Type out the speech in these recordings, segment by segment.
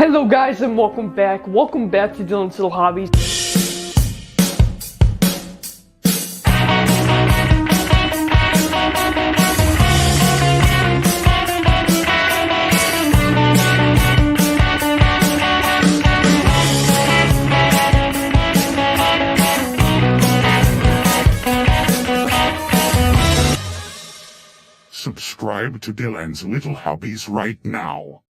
Hello guys and welcome back. Welcome back to Dylan's Little Hobbies. Subscribe to Dylan's Little Hobbies right now.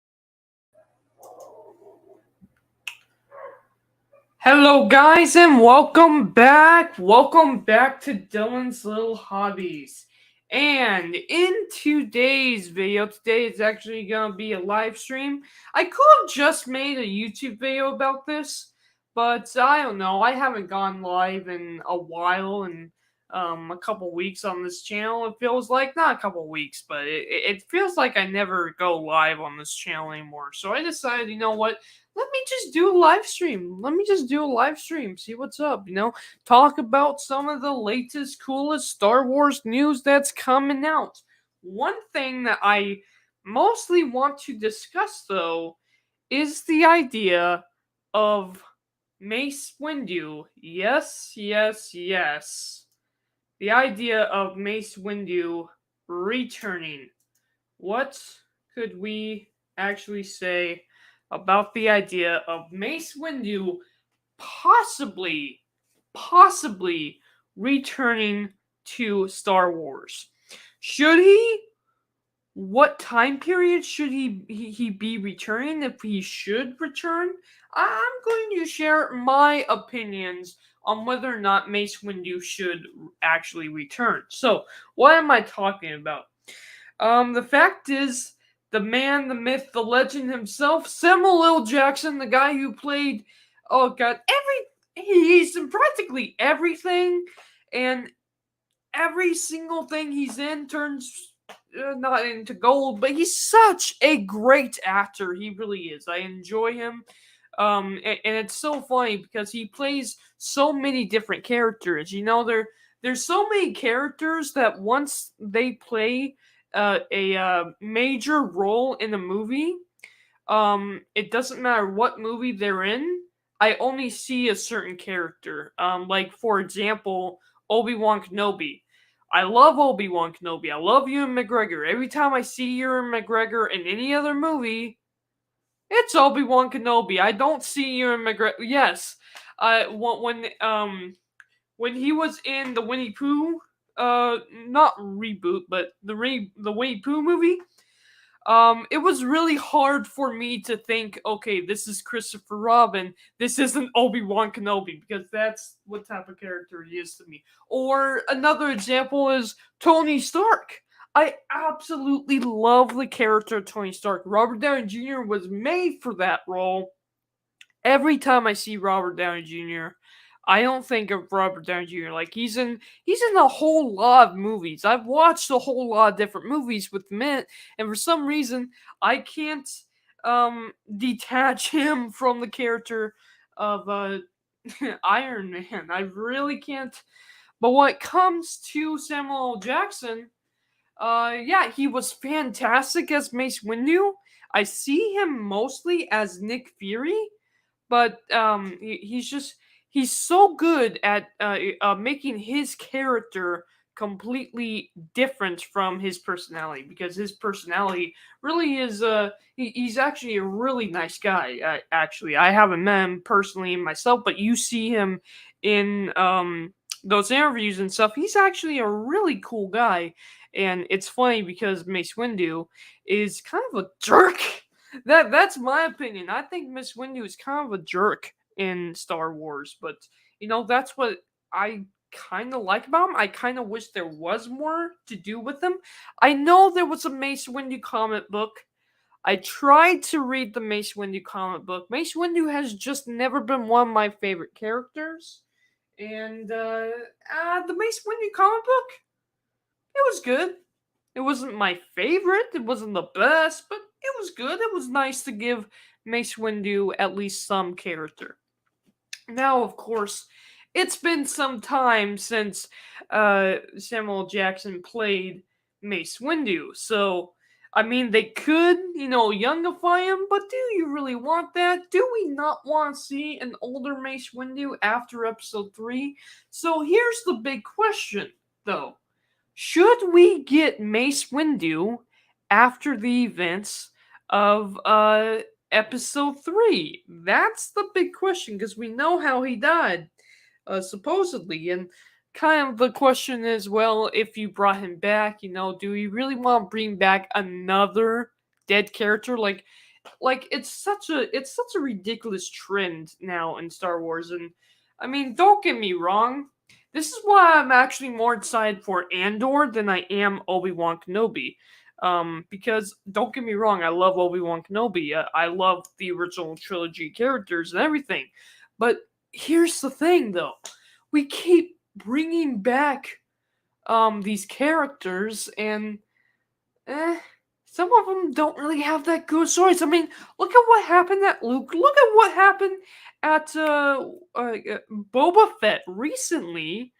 Hello guys and welcome back. Welcome back to Dylan's Little Hobbies. And in today's video, today is actually going to be a live stream. I could have just made a YouTube video about this, but I don't know. I haven't gone live in a while, and a couple weeks on this channel. It feels like, not a couple weeks, but it feels like I never go live on this channel anymore. So I decided, you know what? Let me just do a live stream. Let me just do a live stream. See what's up, talk about some of the latest, coolest Star Wars news that's coming out. One thing that I mostly want to discuss, though, is the idea of Mace Windu. Yes, yes, yes. The idea of Mace Windu returning. What could we actually say about the idea of Mace Windu possibly returning to Star Wars? Should he? What time period should he be returning, if he should return? I'm going to share my opinions on whether or not Mace Windu should actually return. So, what am I talking about? The fact is, the man, the myth, the legend himself, Samuel L. Jackson, the guy who played, he's in practically everything, and every single thing he's in turns not into gold, but he's such a great actor. He really is. I enjoy him. And it's so funny because he plays so many different characters. There's so many characters that once they play a major role in a movie, it doesn't matter what movie they're in. I only see a certain character. Like for example, Obi-Wan Kenobi. I love Obi-Wan Kenobi. I love Ewan McGregor. Every time I see Ewan McGregor in any other movie, it's Obi-Wan Kenobi. I don't see Ewan McGregor. Yes, when he was in the Winnie Pooh, not reboot, but the Winnie Pooh movie, it was really hard for me to think, okay, this is Christopher Robin. This isn't Obi-Wan Kenobi, because that's what type of character he is to me. Or another example is Tony Stark. I absolutely love the character of Tony Stark. Robert Downey Jr. was made for that role. Every time I see Robert Downey Jr., I don't think of Robert Downey Jr. like he's in a whole lot of movies. I've watched a whole lot of different movies with Mint, and for some reason I can't detach him from the character of Iron Man. I really can't. But when it comes to Samuel L. Jackson, yeah, he was fantastic as Mace Windu. I see him mostly as Nick Fury, but he's so good at making his character completely different from his personality, because his personality really is he's actually a really nice guy. Actually, I haven't met him personally myself, but you see him in those interviews and stuff. He's actually a really cool guy. And it's funny because Mace Windu is kind of a jerk. That's my opinion. I think Mace Windu is kind of a jerk in Star Wars, but that's what I kind of like about him. I kind of wish there was more to do with him. I know there was a Mace Windu comic book. I tried to read the Mace Windu comic book. Mace Windu has just never been one of my favorite characters. And the Mace Windu comic book, it was good. It wasn't my favorite. It wasn't the best, but it was good. It was nice to give Mace Windu at least some character. Now, of course, it's been some time since Samuel Jackson played Mace Windu, so I mean, they could, youngify him, but do you really want that? Do we not want to see an older Mace Windu after episode 3? So here's the big question, though. Should we get Mace Windu after the events of episode 3? That's the big question, because we know how he died, supposedly, and kind of the question is, well, if you brought him back, do we really want to bring back another dead character? Like it's such a ridiculous trend now in Star Wars, and I mean, don't get me wrong. This is why I'm actually more excited for Andor than I am Obi-Wan Kenobi. Because don't get me wrong, I love Obi-Wan Kenobi. I love the original trilogy characters and everything. But here's the thing, though. We keep bringing back these characters, and some of them don't really have that good stories. I mean, look at what happened at Luke. Look at what happened at Boba Fett recently.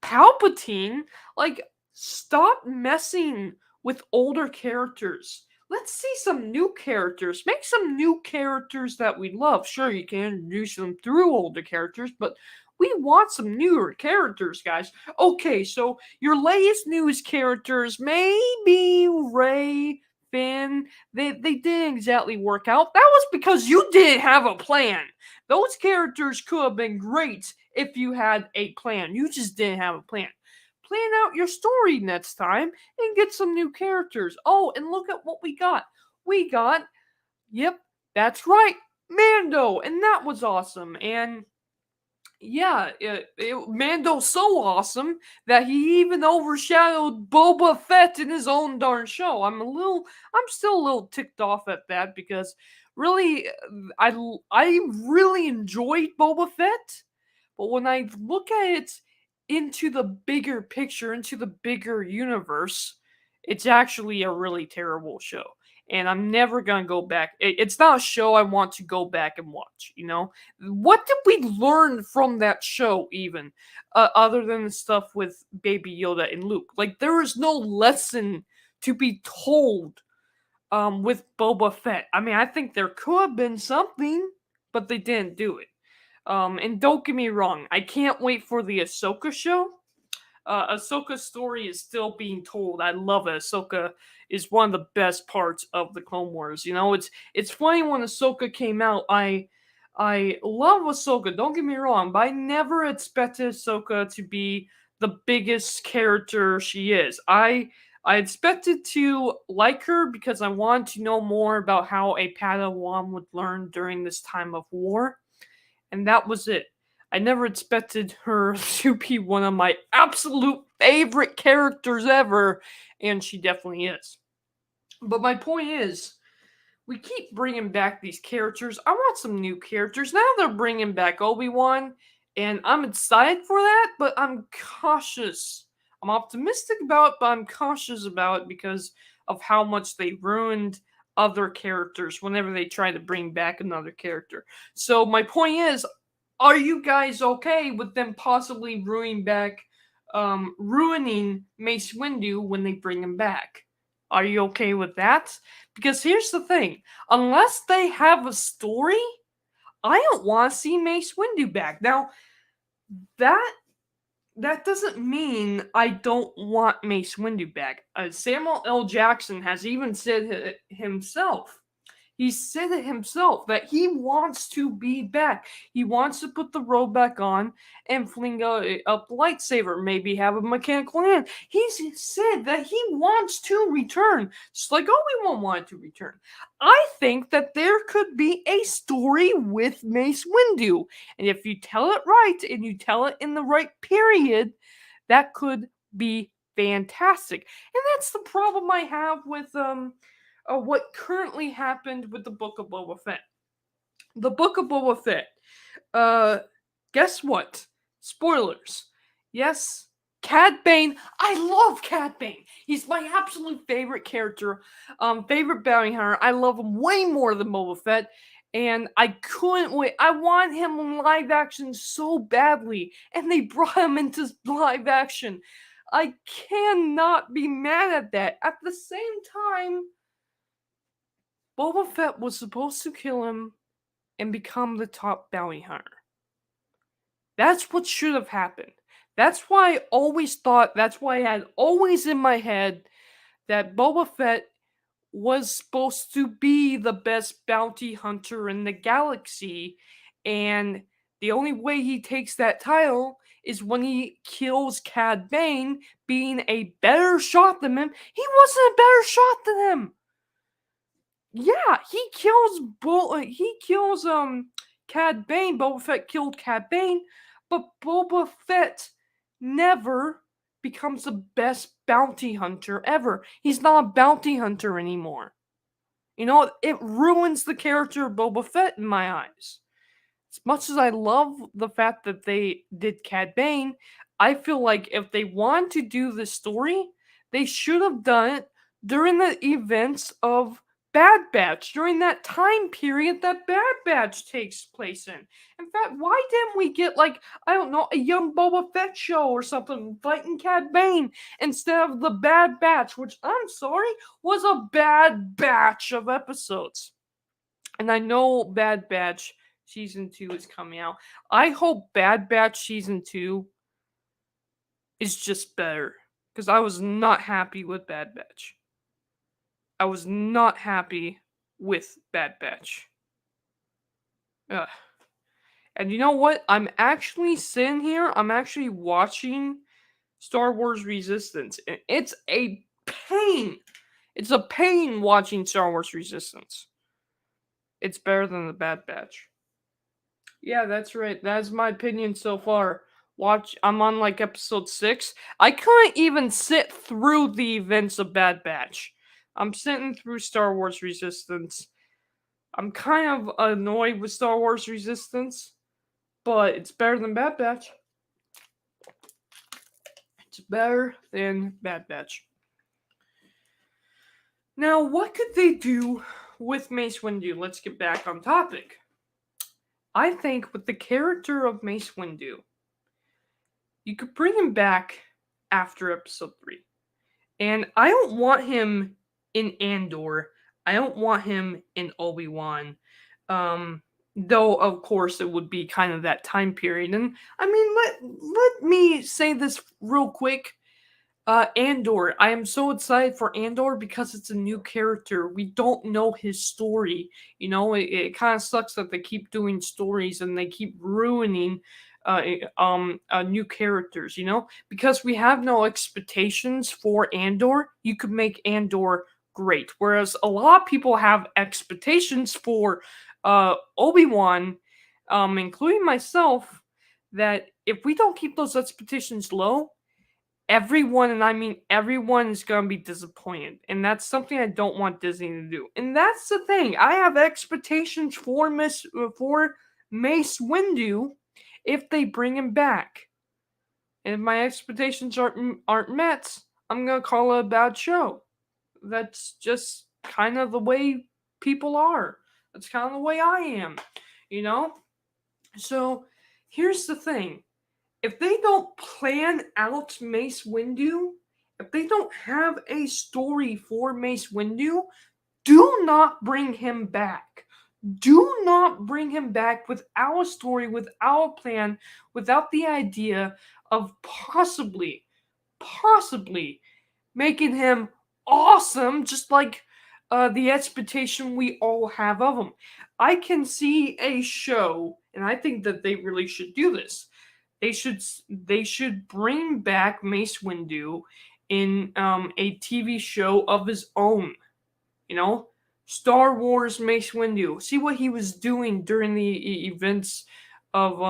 Palpatine, like, stop messing with older characters. Let's see some new characters. Make some new characters that we love. Sure, you can introduce them through older characters, but we want some newer characters, guys. Okay, so your latest news characters, maybe Rey, Finn, they didn't exactly work out. That was because you didn't have a plan. Those characters could have been great if you had a plan. You just didn't have a plan. Plan out your story next time and get some new characters. Oh, and look at what we got. We got, yep, that's right, Mando, and that was awesome. And yeah, Mando's so awesome that he even overshadowed Boba Fett in his own darn show. I'm still a little ticked off at that, because really, I really enjoyed Boba Fett, but when I look at it into the bigger picture, into the bigger universe, it's actually a really terrible show. And I'm never gonna go back. It's not a show I want to go back and watch. What did we learn from that show, even other than the stuff with Baby Yoda and Luke? Like, there is no lesson to be told with Boba Fett. I mean, I think there could have been something, but they didn't do it. And don't get me wrong, I can't wait for the Ahsoka show. Ahsoka's story is still being told. I love it. Ahsoka is one of the best parts of the Clone Wars. It's funny, when Ahsoka came out, I love Ahsoka. Don't get me wrong, but I never expected Ahsoka to be the biggest character she is. I expected to like her because I wanted to know more about how a Padawan would learn during this time of war, and that was it. I never expected her to be one of my absolute favorite characters ever, and she definitely is. But my point is, we keep bringing back these characters. I want some new characters. Now they're bringing back Obi-Wan, and I'm excited for that, but I'm cautious. I'm optimistic about it, but I'm cautious about it because of how much they ruined other characters whenever they try to bring back another character. So my point is, are you guys okay with them possibly ruining Mace Windu when they bring him back? Are you okay with that? Because here's the thing: unless they have a story, I don't want to see Mace Windu back. Now, that doesn't mean I don't want Mace Windu back. Samuel L. Jackson has even said it himself. He said it himself that he wants to be back. He wants to put the robe back on and fling up the lightsaber, maybe have a mechanical hand. He's said that he wants to return, just like Obi-Wan wanted to return. I think that there could be a story with Mace Windu, and if you tell it right and you tell it in the right period, that could be fantastic. And that's the problem I have with what currently happened with the Book of Boba Fett. The Book of Boba Fett. Guess what? Spoilers. Yes, Cad Bane. I love Cad Bane. He's my absolute favorite character. Favorite bounty hunter. I love him way more than Boba Fett. And I couldn't wait. I want him in live action so badly. And they brought him into live action. I cannot be mad at that. At the same time, Boba Fett was supposed to kill him and become the top bounty hunter. That's what should have happened. That's why I always thought, that's why I had always in my head that Boba Fett was supposed to be the best bounty hunter in the galaxy, and the only way he takes that title is when he kills Cad Bane, being a better shot than him. He wasn't a better shot than him. Yeah, he kills Cad Bane. Boba Fett killed Cad Bane, but Boba Fett never becomes the best bounty hunter ever. He's not a bounty hunter anymore. You know, it ruins the character of Boba Fett in my eyes. As much as I love the fact that they did Cad Bane, I feel like if they want to do this story, they should have done it during the events of Bad Batch, during that time period that Bad Batch takes place in. In fact, why didn't we get, like, I don't know, a young Boba Fett show or something fighting Cad Bane instead of the Bad Batch, which, I'm sorry, was a bad batch of episodes. And I know Bad Batch Season 2 is coming out. I hope Bad Batch Season 2 is just better. Because I was not happy with Bad Batch. I was not happy with Bad Batch. Ugh. And you know what? I'm actually sitting here, I'm actually watching Star Wars Resistance. And it's a pain. It's a pain watching Star Wars Resistance. It's better than the Bad Batch. Yeah, that's right. That's my opinion so far. I'm on like episode 6. I couldn't even sit through the events of Bad Batch. I'm sitting through Star Wars Resistance. I'm kind of annoyed with Star Wars Resistance, but it's better than Bad Batch. It's better than Bad Batch. Now, what could they do with Mace Windu? Let's get back on topic. I think with the character of Mace Windu, you could bring him back after episode 3. And I don't want him in Andor. I don't want him in Obi-Wan. Though, of course, it would be kind of that time period. And, I mean, let me say this real quick. Andor. I am so excited for Andor because it's a new character. We don't know his story. You know, it kind of sucks that they keep doing stories and they keep ruining new characters, you know? Because we have no expectations for Andor, you could make Andor great. Whereas a lot of people have expectations for Obi-Wan, including myself, that if we don't keep those expectations low, everyone, and I mean everyone, is going to be disappointed. And that's something I don't want Disney to do. And that's the thing. I have expectations for Mace Windu if they bring him back. And if my expectations aren't met, I'm going to call it a bad show. That's just kind of the way people are. That's kind of the way I am, you know? So, here's the thing. If they don't plan out Mace Windu, if they don't have a story for Mace Windu, do not bring him back. Do not bring him back without a story, without a plan, without the idea of possibly making him awesome, just like the expectation we all have of him. I can see a show, and I think that they really should do this. They should bring back Mace Windu in a TV show of his own. You know, Star Wars Mace Windu. See what he was doing during the events of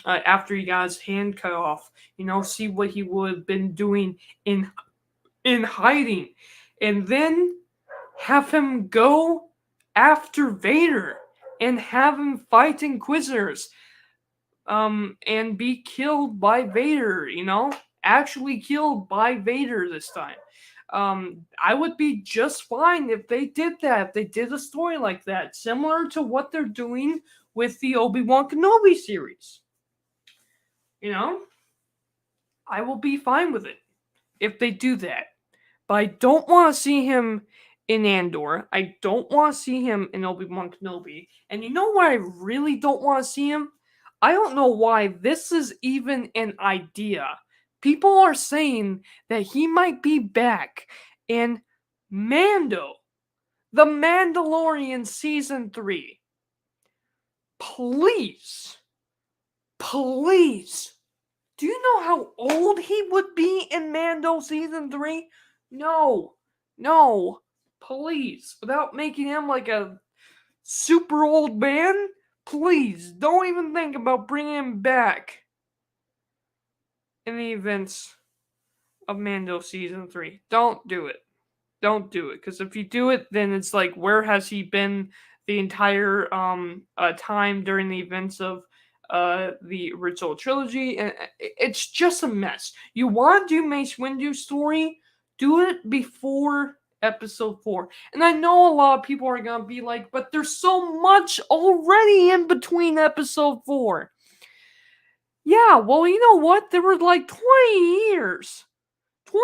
after he got his hand cut off. You know, see what he would have been doing in hiding, and then have him go after Vader and have him fight Inquisitors. And be killed by Vader, you know? Actually killed by Vader this time. I would be just fine if they did that, if they did a story like that, similar to what they're doing with the Obi-Wan Kenobi series. You know? I will be fine with it if they do that. But I don't want to see him in Andor. I don't want to see him in Obi-Wan Kenobi. And you know why I really don't want to see him? I don't know why this is even an idea. People are saying that he might be back in Mando, The Mandalorian Season 3. Please, please, do you know how old he would be in Mando Season 3? No, please, without making him like a super old man, please, don't even think about bringing him back in the events of Mando Season 3. Don't do it. Don't do it, because if you do it, then it's like, where has he been the entire time during the events of the original trilogy? And it's just a mess. You want to do Mace Windu's story? Do it before Episode 4. And I know a lot of people are gonna be like, but there's so much already in between Episode 4. Yeah, well, you know what? There were like 20 years. 20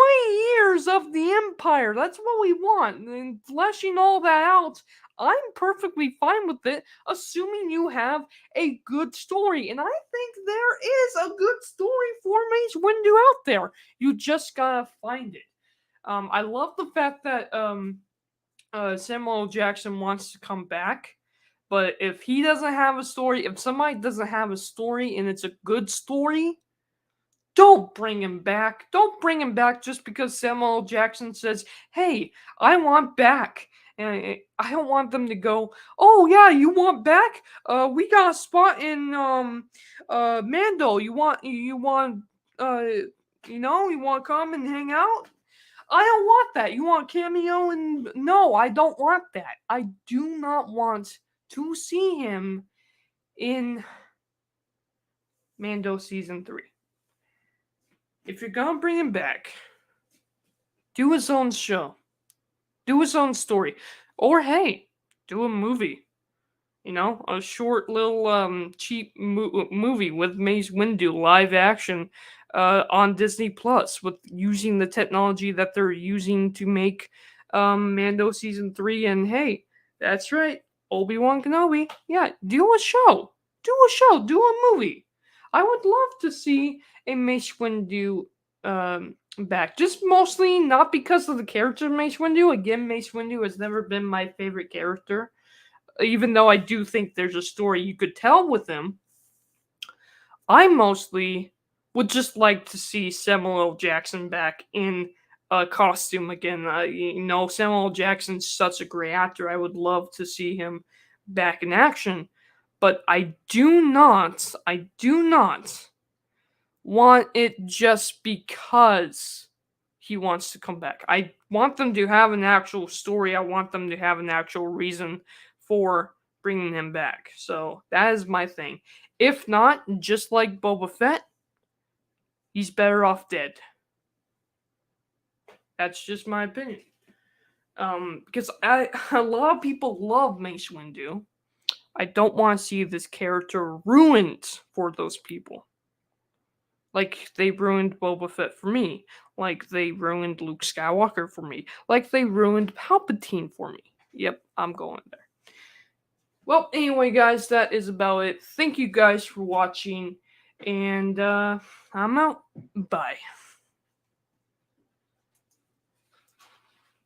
years of the Empire. That's what we want. And fleshing all that out, I'm perfectly fine with it, assuming you have a good story. And I think there is a good story for Mace Windu out there. You just gotta find it. I love the fact that Samuel L. Jackson wants to come back. But if he doesn't have a story, if somebody doesn't have a story and it's a good story, don't bring him back. Don't bring him back just because Samuel L. Jackson says, hey, I want back. And I don't want them to go, oh yeah, you want back? We got a spot in Mando. You want you want to come and hang out? I don't want that. You want cameo? And no, I don't want that. I do not want to see him in Mando Season 3. If you're gonna bring him back, do his own show. Do his own story. Or hey, do a movie. A short little cheap movie with Mace Windu live action on Disney Plus, with using the technology that they're using to make Mando Season 3. And hey, that's right, Obi-Wan Kenobi. Yeah, do a show. Do a movie. I would love to see a Mace Windu back. Just mostly not because of the character of Mace Windu. Again, Mace Windu has never been my favorite character. Even though I do think there's a story you could tell with him. I mostly would just like to see Samuel L. Jackson back in a costume again. Samuel L. Jackson's such a great actor. I would love to see him back in action. But I do not want it just because he wants to come back. I want them to have an actual story. I want them to have an actual reason for bringing him back. So that is my thing. If not, just like Boba Fett, he's better off dead. That's just my opinion. Because a lot of people love Mace Windu. I don't want to see this character ruined for those people. Like they ruined Boba Fett for me. Like they ruined Luke Skywalker for me. Like they ruined Palpatine for me. Yep, I'm going there. Well, anyway, guys, that is about it. Thank you guys for watching. And I'm out. Bye.